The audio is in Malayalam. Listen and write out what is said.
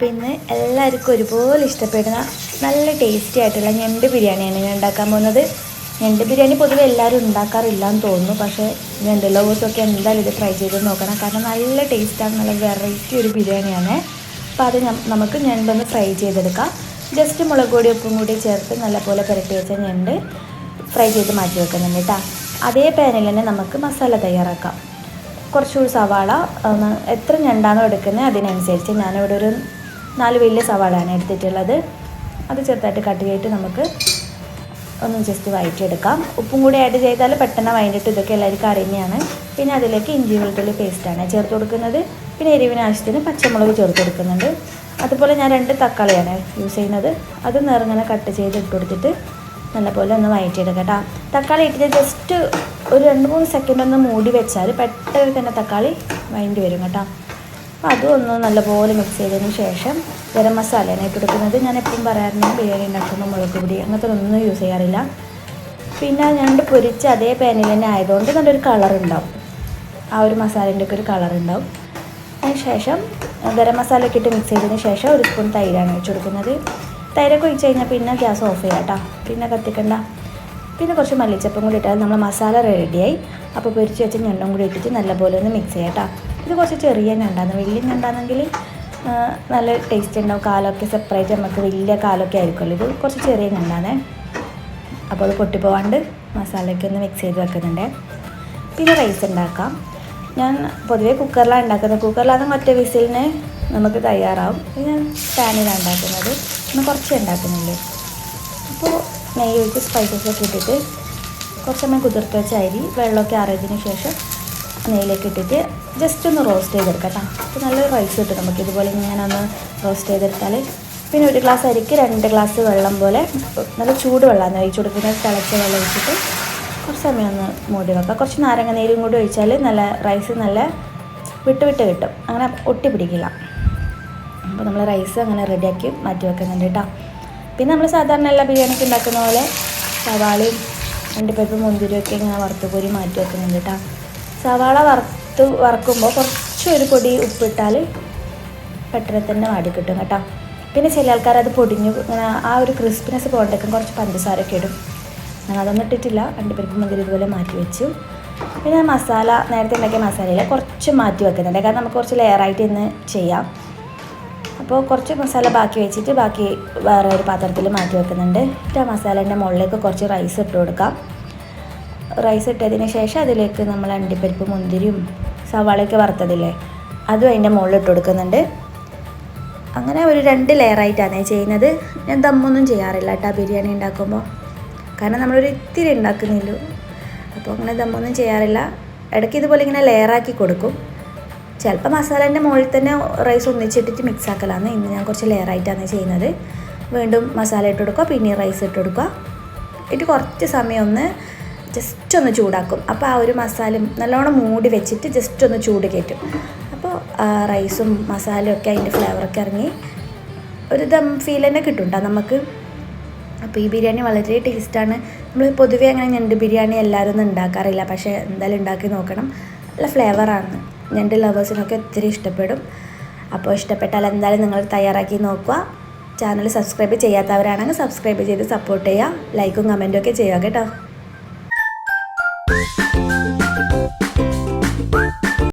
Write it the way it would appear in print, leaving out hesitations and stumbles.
അപ്പോൾ ഇന്ന് എല്ലാവർക്കും ഒരുപോലെ ഇഷ്ടപ്പെടുന്ന നല്ല ടേസ്റ്റി ആയിട്ടുള്ള ഞണ്ട് ബിരിയാണിയാണ് ഞാൻ ഉണ്ടാക്കാൻ പോകുന്നത്. ഞണ്ട് ബിരിയാണി പൊതുവെ എല്ലാവരും ഉണ്ടാക്കാറില്ല എന്ന് തോന്നുന്നു. പക്ഷേ ഞണ്ട് ലവേഴ്സൊക്കെ എന്തായാലും ഇത് ട്രൈ ചെയ്ത് നോക്കണം. കാരണം നല്ല ടേസ്റ്റാണ്, നല്ല വെറൈറ്റി ഒരു ബിരിയാണിയാണ്. അപ്പോൾ അത് നമുക്ക് ഞണ്ടൊന്ന് ഫ്രൈ ചെയ്തെടുക്കാം. ജസ്റ്റ് മുളക് പൊടി ഉപ്പും കൂടി ചേർത്ത് നല്ലപോലെ പുരട്ടി വെച്ച ഞണ്ട് ഫ്രൈ ചെയ്ത് മാറ്റി വെക്കുന്നുണ്ട് കേട്ടോ. അതേ പാനിൽ തന്നെ നമുക്ക് മസാല തയ്യാറാക്കാം. കുറച്ച് സവാള, എത്ര ഞണ്ടാണോ എടുക്കുന്നത് അതിനനുസരിച്ച് ഞാനിവിടെ ഒരു 4 വലിയ സവാളയാണ് എടുത്തിട്ടുള്ളത്. അത് ചെറുതായിട്ട് കട്ട് ചെയ്തിട്ട് നമുക്ക് ഒന്ന് ജസ്റ്റ് വഴറ്റിയെടുക്കാം. ഉപ്പും കൂടി ആഡ് ചെയ്താൽ പെട്ടെന്ന് വഴറ്റിയിട്ട് ഇതൊക്കെ എല്ലാവർക്കും അറിയുന്നതാണ്. പിന്നെ അതിലേക്ക് ഇഞ്ചി വെളുത്തുള്ളി പേസ്റ്റാണ് ചേർത്ത് കൊടുക്കുന്നത്. പിന്നെ എരിവിന് ആവശ്യത്തിന് പച്ചമുളക് ചേർത്ത് കൊടുക്കുന്നുണ്ട്. അതുപോലെ ഞാൻ 2 തക്കാളിയാണ് യൂസ് ചെയ്യുന്നത്. അത് നിറങ്ങനെ കട്ട് ചെയ്ത് ഇട്ട് കൊടുത്തിട്ട് നല്ലപോലെ ഒന്ന് വഴറ്റിയെടുക്കാം കേട്ടോ. തക്കാളി ഇട്ടിട്ട് ജസ്റ്റ് ഒരു 2-3 സെക്കൻഡ് ഒന്ന് മൂടി വെച്ചാൽ പെട്ടെന്ന് തന്നെ തക്കാളി വഴണ്ടി വരും കേട്ടോ. അപ്പോൾ അതും ഒന്ന് നല്ലപോലെ മിക്സ് ചെയ്തതിന് ശേഷം ഗരം മസാലയാണ് ഇട്ട് കൊടുക്കുന്നത്. ഞാൻ എപ്പോഴും പറയാറുണ്ട് ബിരിയാണി ഉണ്ടാക്കുമ്പോൾ മുളക് പൊടി അങ്ങനത്തെ ഒന്നും യൂസ് ചെയ്യാറില്ല. പിന്നെ ഞണ്ട് പൊരിച്ച് അതേ പാനിൽ തന്നെ ആയതുകൊണ്ട് നല്ലൊരു കളറുണ്ടാവും, ആ ഒരു മസാലേൻ്റെ ഒക്കെ ഒരു കളറുണ്ടാവും. അതിന് ശേഷം ഗരം മസാല ഒക്കെ ഇട്ട് മിക്സ് ചെയ്തതിന് ശേഷം 1 സ്പൂൺ തൈരാണ് ഒഴിച്ച് കൊടുക്കുന്നത്. തൈരൊക്കെ ഒഴിച്ച് കഴിഞ്ഞാൽ പിന്നെ ഗ്യാസ് ഓഫ് ചെയ്യാം കേട്ടോ, പിന്നെ കത്തിക്കണ്ട. പിന്നെ കുറച്ച് മല്ലിച്ചപ്പും കൂടി ഇട്ടാൽ നമ്മൾ മസാല റെഡിയായി. അപ്പോൾ പൊരിച്ച് വെച്ച് ഞണ്ടും കൂടി ഇട്ടിട്ട് നല്ലപോലെ ഒന്ന് മിക്സ് ചെയ്യാം കേട്ടോ. ഇത് കുറച്ച് ചെറിയ ഞണ്ടാണ്, വലിയ ഞണ്ടാണെങ്കിൽ നല്ല ടേസ്റ്റ് ഉണ്ടാവും. കാലൊക്കെ സെപ്പറേറ്റ് നമുക്ക് വലിയ കാലൊക്കെ ആയിരിക്കുമല്ലോ, ഇത് കുറച്ച് ചെറിയ ഞണ്ടാണ്. അപ്പോൾ അത് പൊട്ടിപ്പോവാണ്ട് മസാലയൊക്കെ ഒന്ന് മിക്സ് ചെയ്ത് വെക്കുന്നുണ്ട്. പിന്നെ റൈസ് ഉണ്ടാക്കാം. ഞാൻ പൊതുവേ കുക്കറിലാണ് ഉണ്ടാക്കുന്നത്. കുക്കറിലാണെങ്കിൽ ഒറ്റ വിസിലിന് നമുക്ക് തയ്യാറാവും. ഞാൻ പാനിലാണ് ഉണ്ടാക്കുന്നത്, ഇന്ന് കുറച്ച് ഉണ്ടാക്കുന്നുള്ളൂ. അപ്പോൾ നെയ്യ് ഒഴിച്ച് സ്പൈസസൊക്കെ ഇട്ടിട്ട് കുറച്ച് സമയം കുതിർത്ത് വെച്ച അരി വെള്ളമൊക്കെ ആറിയതിന് ശേഷം നെയ്യിലേക്ക് ഇട്ടിട്ട് ജസ്റ്റ് ഒന്ന് റോസ്റ്റ് ചെയ്തെടുക്കാം കേട്ടോ. അപ്പോൾ നല്ലൊരു റൈസ് കിട്ടും നമുക്ക് ഇതുപോലെ ഇങ്ങനെ ഒന്ന് റോസ്റ്റ് ചെയ്തെടുത്താൽ. പിന്നെ 1 ഗ്ലാസ് അരിക്ക് 2 ഗ്ലാസ് വെള്ളം പോലെ നല്ല ചൂട് വെള്ളമാണ് ഒഴിച്ച് കൊടുക്കുന്നത്. തിളച്ച വെള്ളം ഒഴിച്ചിട്ട് കുറച്ച് സമയം ഒന്ന് മൂടി വെക്കാം. കുറച്ച് നാരങ്ങ നീരും കൂടി ഒഴിച്ചാൽ നല്ല റൈസ് നല്ല വിട്ട് കിട്ടും, അങ്ങനെ ഒട്ടി പിടിക്കില്ല. അപ്പോൾ നമ്മൾ റൈസ് അങ്ങനെ റെഡിയാക്കി മാറ്റി വെക്കുന്നുണ്ട് കേട്ടോ. പിന്നെ നമ്മൾ സാധാരണ എല്ലാ ബിരിയാണിക്ക് ഉണ്ടാക്കുന്ന പോലെ സവാളയും അണ്ടിപ്പരിപ്പ് മുന്തിരിയൊക്കെ ഇങ്ങനെ വറുത്ത് കോരി മാറ്റി വെക്കുന്നുണ്ട് കേട്ടോ. സവാള വറക്കുമ്പോൾ കുറച്ചൊരു പൊടി ഉപ്പിട്ടാൽ പെട്ടെന്ന് തന്നെ വാടി കിട്ടും കേട്ടോ. പിന്നെ ചില ആൾക്കാർ അത് പൊടിഞ്ഞു ഇങ്ങനെ ആ ഒരു ക്രിസ്പിനെസ് പോകണ്ടേക്കും കുറച്ച് പഞ്ചസാരയൊക്കെ ഇടും. ഞാൻ അതൊന്നും ഇട്ടിട്ടില്ല. അണ്ടിപ്പരിപ്പ് മുന്തിരി ഇതുപോലെ മാറ്റി വെച്ചു. പിന്നെ മസാല നേരത്തെ ഉണ്ടാക്കിയ മസാലയിൽ കുറച്ച് മാറ്റി വെക്കുന്നുണ്ട്, കാരണം നമുക്ക് കുറച്ച് ലെയറായിട്ട് ഇന്ന് ചെയ്യാം. അപ്പോൾ കുറച്ച് മസാല ബാക്കി വെച്ചിട്ട് ബാക്കി വേറെ ഒരു പാത്രത്തിൽ മാറ്റി വെക്കുന്നുണ്ട്. ആ മസാലേൻ്റെ മുകളിലേക്ക് കുറച്ച് റൈസ് ഇട്ട് കൊടുക്കാം. റൈസ് ഇട്ടതിന് ശേഷം അതിലേക്ക് നമ്മൾ അണ്ടിപ്പരിപ്പ് മുന്തിരിയും സവാളയൊക്കെ വറുത്തതില്ലേ അതും അതിൻ്റെ മുകളിൽ ഇട്ട് കൊടുക്കുന്നുണ്ട്. അങ്ങനെ ഒരു 2 ലെയറായിട്ടാണ് ചെയ്യുന്നത്. ഞാൻ ദമ്മൊന്നും ചെയ്യാറില്ല കേട്ടോ ബിരിയാണി ഉണ്ടാക്കുമ്പോൾ, കാരണം നമ്മളൊരു ഇത്തിരി ഉണ്ടാക്കുന്നില്ലല്ലോ. അപ്പോൾ അങ്ങനെ ദമ്മൊന്നും ചെയ്യാറില്ല. ഇടയ്ക്ക് ഇതുപോലെ ഇങ്ങനെ ലെയറാക്കി കൊടുക്കും. ചിലപ്പോൾ മസാലേൻ്റെ മുകളിൽ തന്നെ റൈസ് ഒന്നിച്ചിട്ടിട്ട് മിക്സ് ആക്കലാണ്. ഇന്ന് ഞാൻ കുറച്ച് ലെയറായിട്ടാണ് ചെയ്യുന്നത്. വീണ്ടും മസാല ഇട്ട് കൊടുക്കുക, പിന്നെ റൈസ് ഇട്ട് കൊടുക്കുക. ഇട്ട് കുറച്ച് സമയം ഒന്ന് ജസ്റ്റ് ഒന്ന് ചൂടാക്കും. അപ്പോൾ ആ ഒരു മസാലയും നല്ലോണം മൂടി വെച്ചിട്ട് ജസ്റ്റ് ഒന്ന് ചൂട് കയറ്റും. അപ്പോൾ റൈസും മസാലയും ഒക്കെ അതിൻ്റെ ഫ്ലേവറൊക്കെ ഇറങ്ങി ഒരു ദം ഫീൽ തന്നെ കിട്ടും കേട്ടോ നമുക്ക്. അപ്പോൾ ഈ ബിരിയാണി വളരെ ടേസ്റ്റാണ്. നമ്മൾ പൊതുവേ അങ്ങനെ ഞണ്ട് ബിരിയാണി എല്ലാവരും ഒന്നും ഉണ്ടാക്കാറില്ല, പക്ഷേ എന്തായാലും ഉണ്ടാക്കി നോക്കണം. നല്ല ഫ്ലേവറാണ്, ഞണ്ട് ലവേഴ്സിനൊക്കെ ഒത്തിരി ഇഷ്ടപ്പെടും. അപ്പോൾ ഇഷ്ടപ്പെട്ടാൽ എന്തായാലും നിങ്ങൾ തയ്യാറാക്കി നോക്കുക. ചാനൽ സബ്സ്ക്രൈബ് ചെയ്യാത്തവരാണെങ്കിൽ സബ്സ്ക്രൈബ് ചെയ്ത് സപ്പോർട്ട് ചെയ്യുക. ലൈക്കും കമൻറ്റും ഒക്കെ ചെയ്യുക കേട്ടോ.